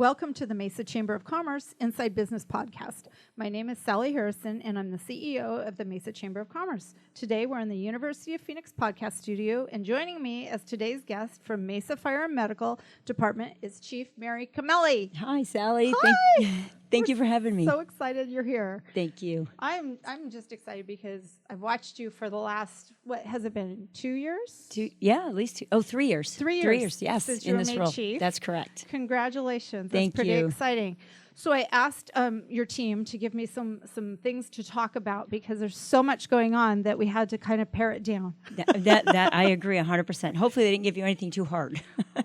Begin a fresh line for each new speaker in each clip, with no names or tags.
Welcome to the Mesa Chamber of Commerce Inside Business Podcast. My name is Sally Harrison, and I'm the CEO of the Mesa Chamber of Commerce. Today, we're in the University of Phoenix podcast studio, and joining me as today's guest from Mesa Fire and Medical Department is Chief Mary Cameli.
Hi, Sally.
Hi.
Thank you for having me.
So excited you're here.
Thank you.
I'm just excited because I've watched you for the last, what has it been, 2 years?
At least 2. Oh, 3 years.
3 years.
3 years, yes,
Since
in
you were
this
made
role.
chief.
That's correct.
Congratulations.
Thank
That's pretty
you.
exciting. So I asked your team to give me some things to talk about because there's so much going on that we had to kind of pare it down.
That I agree 100%. Hopefully they didn't give you anything too hard.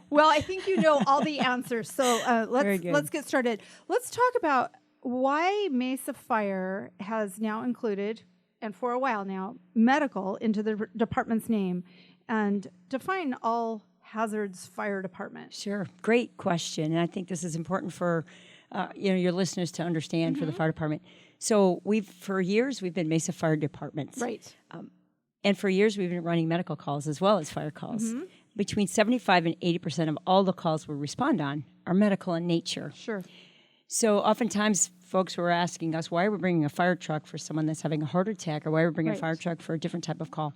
Well, I think you know all the answers. So let's get started. Let's talk about why Mesa Fire has now included, and for a while now, medical into the department's name, and define all hazards fire department.
Sure. Great question. And I think this is important for your listeners to understand for the fire department. So for years, we've been Mesa Fire Departments.
Right.
And for years, we've been running medical calls as well as fire calls. Between 75 and 80% of all the calls we respond on are medical in nature.
Sure.
So oftentimes folks were asking us, why are we bringing a fire truck for someone that's having a heart attack, or why are we bringing a fire truck for a different type of call?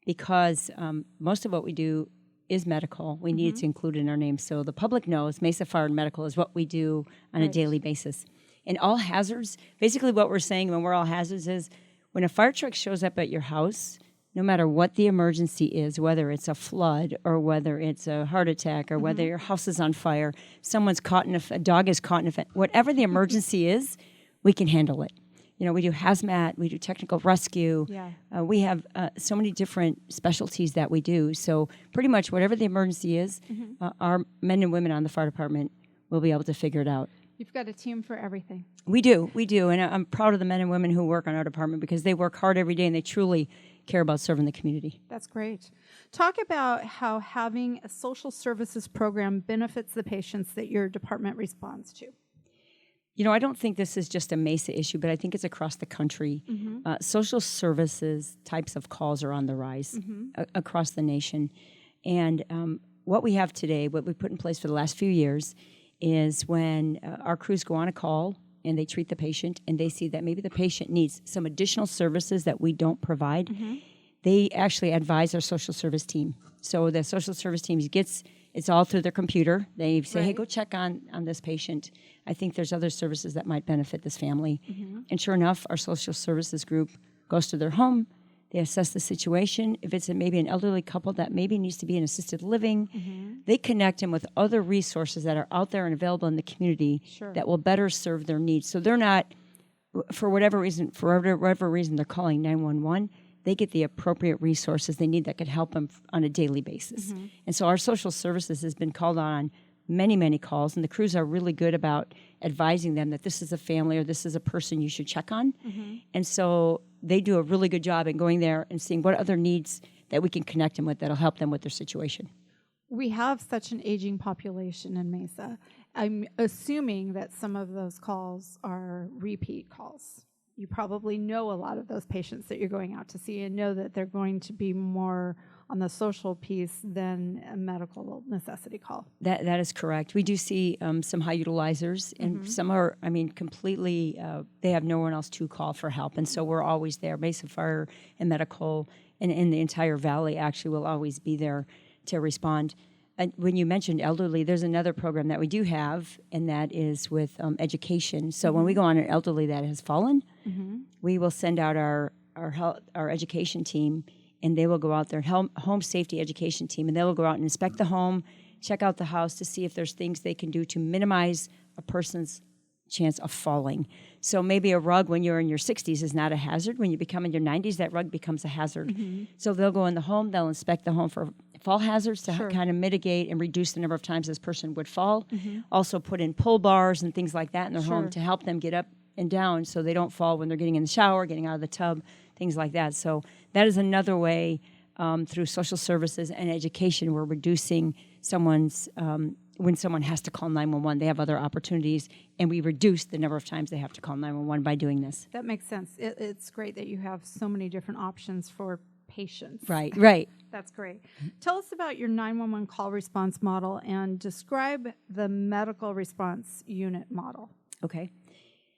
Because most of what we do is medical. We need it to include in our name. So the public knows Mesa Fire and Medical is what we do on a daily basis. And all hazards, basically what we're saying when we're all hazards is when a fire truck shows up at your house, no matter what the emergency is, whether it's a flood or whether it's a heart attack or whether your house is on fire, someone's caught in a dog is caught in a whatever the emergency is, we can handle it. You know, we do hazmat, we do technical rescue.
Yeah.
We have so many different specialties that we do. So pretty much whatever the emergency is, our men and women on the fire department will be able to figure it out.
You've got a team for everything.
We do. And I'm proud of the men and women who work on our department because they work hard every day and they truly care about serving the community.
That's great. Talk about how having a social services program benefits the patients that your department responds to.
You know, I don't think this is just a Mesa issue, but I think it's across the country. Social services types of calls are on the rise across the nation. And what we have today, what we put in place for the last few years, is when our crews go on a call and they treat the patient and they see that maybe the patient needs some additional services that we don't provide, they actually advise our social service team. So the social service team it's all through their computer. They say, hey, go check on this patient. I think there's other services that might benefit this family. And sure enough, our social services group goes to their home. They assess the situation. If it's maybe an elderly couple that maybe needs to be in assisted living, they connect them with other resources that are out there and available in the community that will better serve their needs. So they're not, for whatever reason they're calling 911, they get the appropriate resources they need that could help them on a daily basis. And so our social services has been called on many, many calls, and the crews are really good about advising them that this is a family or this is a person you should check on. And so they do a really good job in going there and seeing what other needs that we can connect them with that'll help them with their situation.
We have such an aging population in Mesa. I'm assuming that some of those calls are repeat calls. You probably know a lot of those patients that you're going out to see and know that they're going to be more on the social piece than a medical necessity call.
That is correct. We do see some high utilizers, and some are, completely, they have no one else to call for help. And so we're always there. Mesa Fire and Medical and in the entire valley actually will always be there to respond. And when you mentioned elderly, there's another program that we do have, and that is with education. So when we go on an elderly that has fallen, we will send out our education team, and they will go out there, home safety education team, and they will go out and inspect the home, check out the house to see if there's things they can do to minimize a person's chance of falling. So maybe a rug when you're in your 60s is not a hazard. When you become in your 90s, that rug becomes a hazard. So they'll go in the home, they'll inspect the home for fall hazards to kind of mitigate and reduce the number of times this person would fall. Also put in pull bars and things like that in their home to help them get up and down so they don't fall when they're getting in the shower, getting out of the tub, things like that. So that is another way through social services and education we're reducing someone's when someone has to call 911, they have other opportunities, and we reduce the number of times they have to call 911 by doing this.
That makes sense. It's great that you have so many different options for patients.
Right.
That's great. Tell us about your 911 call response model and describe the medical response unit model.
Okay.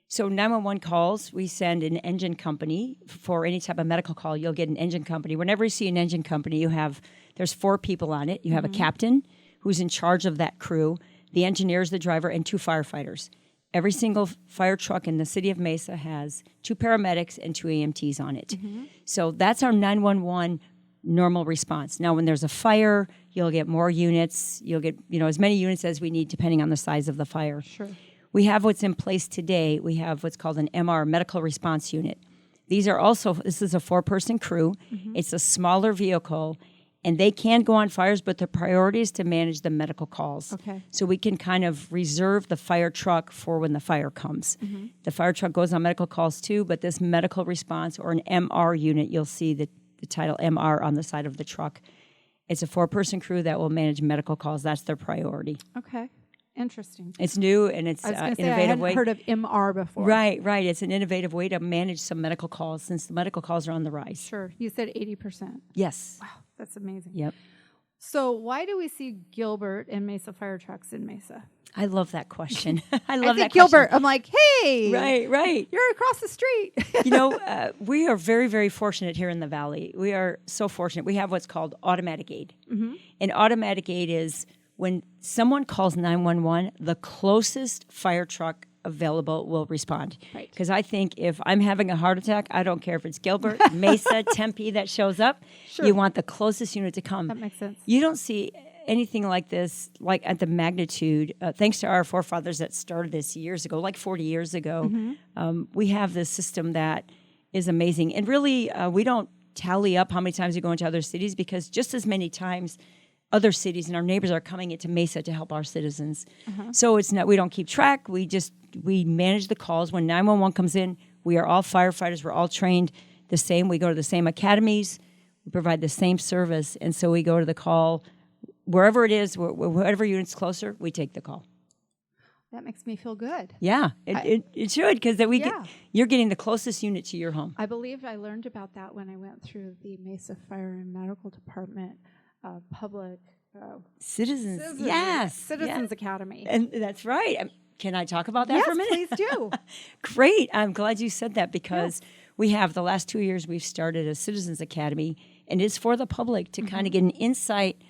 So 911 calls, we send an engine company for any type of medical call. You'll get an engine company. Whenever you see an engine company, there's 4 people on it. You have a captain who's in charge of that crew, the engineers, the driver, and 2 firefighters. Every single fire truck in the city of Mesa has 2 paramedics and 2 EMTs on it. So that's our 911 normal response. Now, when there's a fire, you'll get more units. You'll get, as many units as we need depending on the size of the fire.
Sure.
We have what's in place today. We have what's called an MR, Medical Response Unit. This is a 4-person crew. It's a smaller vehicle, and they can go on fires, but the priority is to manage the medical calls.
Okay.
So we can kind of reserve the fire truck for when the fire comes. The fire truck goes on medical calls too, but this medical response or an MR unit, you'll see the title MR on the side of the truck. It's a 4-person crew that will manage medical calls. That's their priority.
Okay. Interesting.
It's new and it's
I was going to say,
innovative
I hadn't
way.
heard of MR before.
Right. It's an innovative way to manage some medical calls since the medical calls are on the rise.
Sure. You said 80%.
Yes.
Wow, that's amazing.
Yep.
So why do we see Gilbert and Mesa fire trucks in Mesa?
I love that question. I
I
love
think
that
Gilbert.
question.
I'm like, hey,
Right.
you're across the street.
We are very, very fortunate here in the Valley. We are so fortunate. We have what's called automatic aid. And automatic aid is when someone calls 911, the closest fire truck available will respond.
Right.
Because I think if I'm having a heart attack, I don't care if it's Gilbert, Mesa, Tempe that shows up.
Sure.
You want the closest unit to come.
That makes sense.
You don't see anything like this, like at the magnitude, thanks to our forefathers that started this years ago, like 40 years ago. We have this system that is amazing. And really, we don't tally up how many times we go into other cities because just as many times other cities and our neighbors are coming into Mesa to help our citizens. So it's not, we don't keep track. We manage the calls. When 911 comes in, we are all firefighters. We're all trained the same. We go to the same academies. We provide the same service. And so we go to the call wherever it is, whatever unit's closer, we take the call.
That makes me feel good.
Yeah, it should because you're getting the closest unit to your home.
I believe I learned about that when I went through the Mesa Fire and Medical Department public
Citizens
Academy.
And that's right. Can I talk about that for a minute?
Yes, please do.
Great. I'm glad you said that because we have the last 2 years we've started a Citizens Academy, and it's for the public to kind of get an insight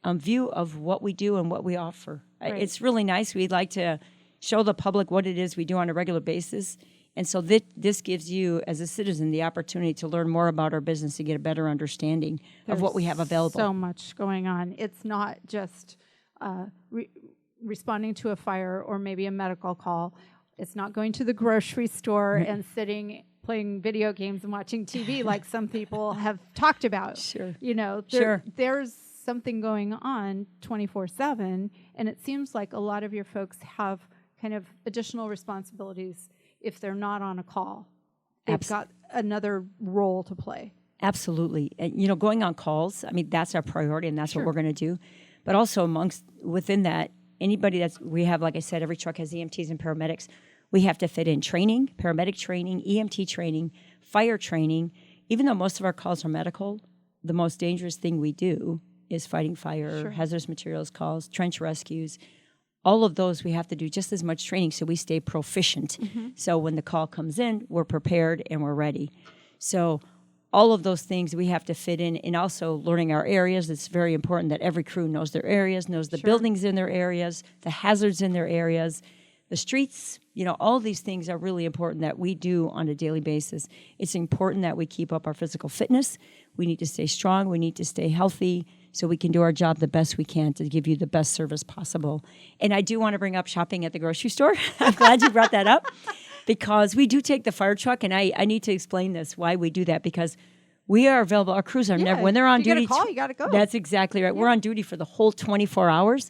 view of what we do and what we offer.
Right.
It's really nice. We'd like to show the public what it is we do on a regular basis. And so this gives you, as a citizen, the opportunity to learn more about our business, to get a better understanding of what we have available.
So much going on. It's not just responding to a fire or maybe a medical call. It's not going to the grocery store and sitting, playing video games and watching TV like some people have talked about.
Sure.
There's something going on 24/7, and it seems like a lot of your folks have kind of additional responsibilities. If they're not on a call, they've got another role to play.
Absolutely. And, going on calls, I mean, that's our priority and that's what we're going to do. But also within that, anybody we have, like I said, every truck has EMTs and paramedics. We have to fit in training, paramedic training, EMT training, fire training. Even though most of our calls are medical, the most dangerous thing we do is fighting fire, hazardous materials calls, trench rescues. All of those we have to do just as much training so we stay proficient. So when the call comes in, we're prepared and we're ready. So all of those things we have to fit in, and also learning our areas. It's very important that every crew knows their areas, knows the buildings in their areas, the hazards in their areas, the streets. All these things are really important that we do on a daily basis. It's important that we keep up our physical fitness. We need to stay strong. We need to stay healthy so we can do our job the best we can to give you the best service possible. And I do want to bring up shopping at the grocery store. I'm glad you brought that up because we do take the fire truck, and I need to explain this, why we do that, because we are available. Our crews are never, when they're on duty.
You get a call, you got to go.
That's exactly right. We're on duty for the whole 24 hours.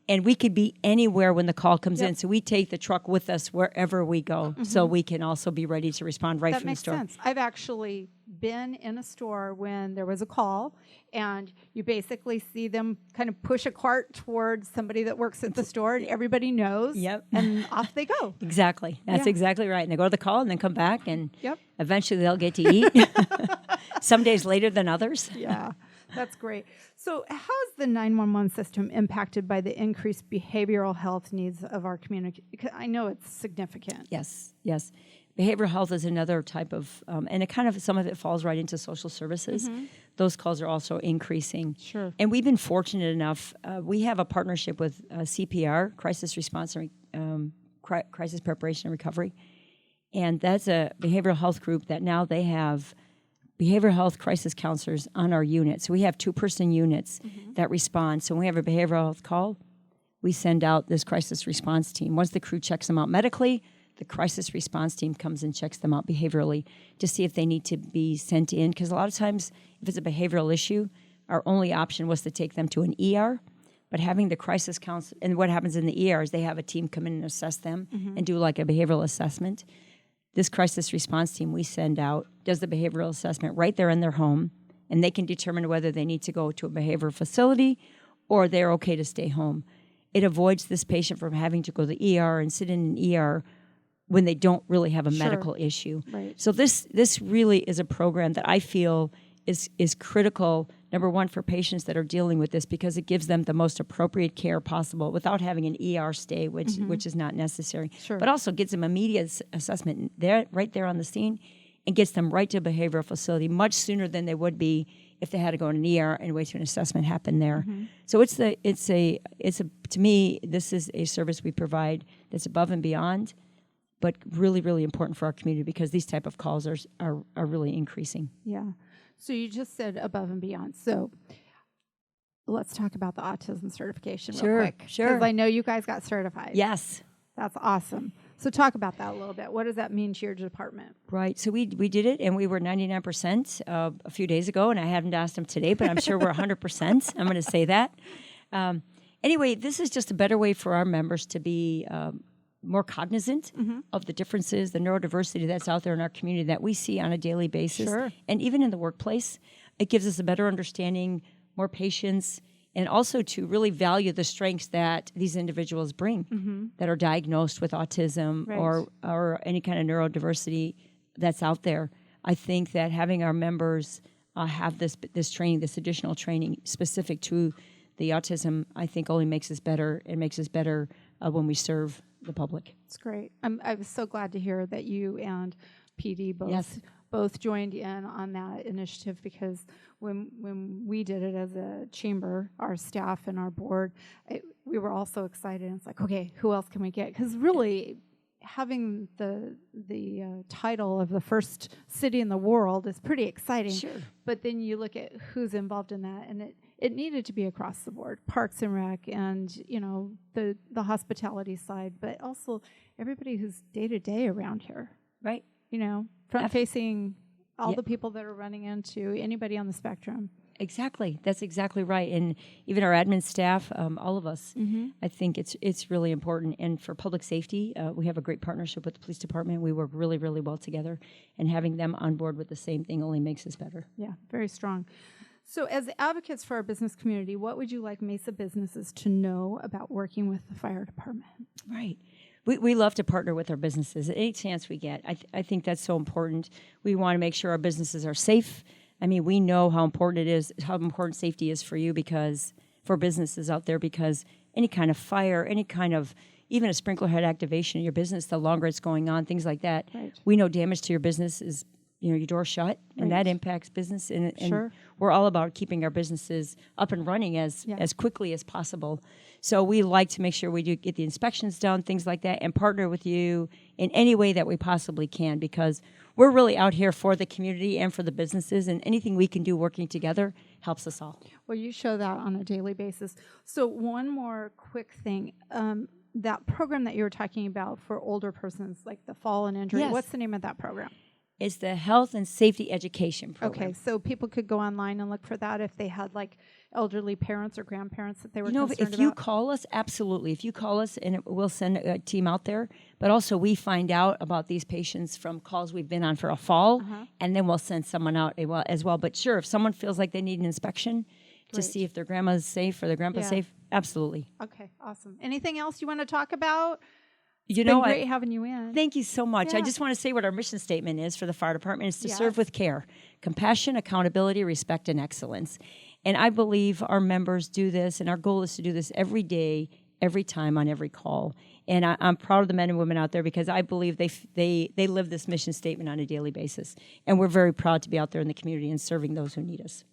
And we could be anywhere when the call comes in. So we take the truck with us wherever we go so we can also be ready to respond right from the store.
That makes sense. I've actually been in a store when there was a call, and you basically see them kind of push a cart towards somebody that works at the store, and everybody knows. And off they go.
Exactly. That's exactly right. And they go to the call and then come back, and eventually they'll get to eat. some days later than others.
Yeah, that's great. So how is the 911 system impacted by the increased behavioral health needs of our community? Because I know it's significant.
Yes. Behavioral health is another type of, and it kind of, some of it falls right into social services. Those calls are also increasing.
Sure.
And we've been fortunate enough, we have a partnership with CPR, Crisis Response and Crisis Preparation and Recovery. And that's a behavioral health group that now they have behavioral health crisis counselors on our unit. So we have 2-person units that respond. So when we have a behavioral health call, we send out this crisis response team. Once the crew checks them out medically, the crisis response team comes and checks them out behaviorally to see if they need to be sent in. Because a lot of times, if it's a behavioral issue, our only option was to take them to an ER. But having the crisis counsel, and what happens in the ER is they have a team come in and assess them and do like a behavioral assessment. This crisis response team we send out does the behavioral assessment right there in their home, and they can determine whether they need to go to a behavioral facility or they're okay to stay home. It avoids this patient from having to go to the ER and sit in an ER when they don't really have a medical issue.
Right.
So this really is a program that I feel is critical, number one, for patients that are dealing with this, because it gives them the most appropriate care possible without having an ER stay, which is not necessary.
Sure.
But also gets them immediate assessment there, right there on the scene, and gets them right to a behavioral facility much sooner than they would be if they had to go in an ER and wait till an assessment happen there. So to me, this is a service we provide that's above and beyond, but really, really important for our community because these type of calls are really increasing.
Yeah. So you just said above and beyond. So let's talk about the autism certification real quick.
Sure.
Because I know you guys got certified.
Yes.
That's awesome. So talk about that a little bit. What does that mean to your department?
Right. So we did it, and we were 99% a few days ago, and I haven't asked them today, but I'm sure we're 100%. I'm going to say that. Anyway, this is just a better way for our members to be more cognizant of the differences, the neurodiversity that's out there in our community that we see on a daily basis.
Sure.
And even in the workplace, it gives us a better understanding, more patience, and also to really value the strengths that these individuals bring that are diagnosed with autism or any kind of neurodiversity that's out there. I think that having our members have this training, this additional training specific to the autism, I think only makes us better. It makes us better when we serve the public.
It's great. I was so glad to hear that you and PD both joined in on that initiative, because when we did it as a chamber, our staff and our board, we were all so excited. It's like, okay, who else can we get? Because really, having the title of the first city in the world is pretty exciting.
Sure.
But then you look at who's involved in that, and it needed to be across the board, Parks and Rec, and the hospitality side, but also everybody who's day to day around here,
Right.
Front facing all the people that are running into anybody on the spectrum.
Exactly. That's exactly right. And even our admin staff, all of us, I think it's really important. And for public safety, we have a great partnership with the police department. We work really, really well together, and having them on board with the same thing only makes us better.
Yeah, very strong. So as advocates for our business community, what would you like Mesa businesses to know about working with the fire department?
Right. We love to partner with our businesses at any chance we get. I think that's so important. We want to make sure our businesses are safe. I mean, we know how important it is, how important safety is for you, because for businesses out there, because any kind of fire, any kind of even a sprinkler head activation in your business, the longer it's going on, things like that, we know damage to your business is your door shut, and that impacts business. And we're all about keeping our businesses up and running as quickly as possible. So we like to make sure we do get the inspections done, things like that, and partner with you in any way that we possibly can, because we're really out here for the community and for the businesses, and anything we can do working together helps us all.
Well, you show that on a daily basis. So one more quick thing. That program that you were talking about for older persons, like the fall and injury, what's the name of that program?
It's the Health and Safety Education Program.
Okay, so people could go online and look for that if they had like elderly parents or grandparents that they were concerned about.
If you call us, absolutely. If you call us, and we'll send a team out there. But also we find out about these patients from calls we've been on for a fall, and then we'll send someone out as well. But sure, if someone feels like they need an inspection to see if their grandma's safe or their grandpa's safe, absolutely.
Okay, awesome. Anything else you want to talk about? It's been great having you in.
Thank you so much.
Yeah.
I just want to say what our mission statement is for the fire department is to
Yes.
serve with care, compassion, accountability, respect, and excellence. And I believe our members do this, and our goal is to do this every day, every time, on every call. And I'm proud of the men and women out there because I believe they live this mission statement on a daily basis. And we're very proud to be out there in the community and serving those who need us.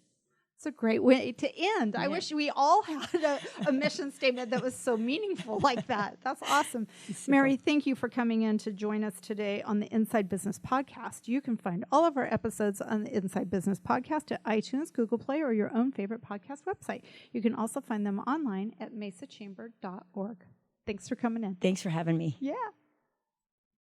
It's a great way to end. I wish we all had a mission statement that was so meaningful like that. That's awesome. Mary, thank you for coming in to join us today on the Inside Business Podcast. You can find all of our episodes on the Inside Business Podcast at iTunes, Google Play, or your own favorite podcast website. You can also find them online at mesachamber.org. Thanks for coming in.
Thanks for having me.
Yeah.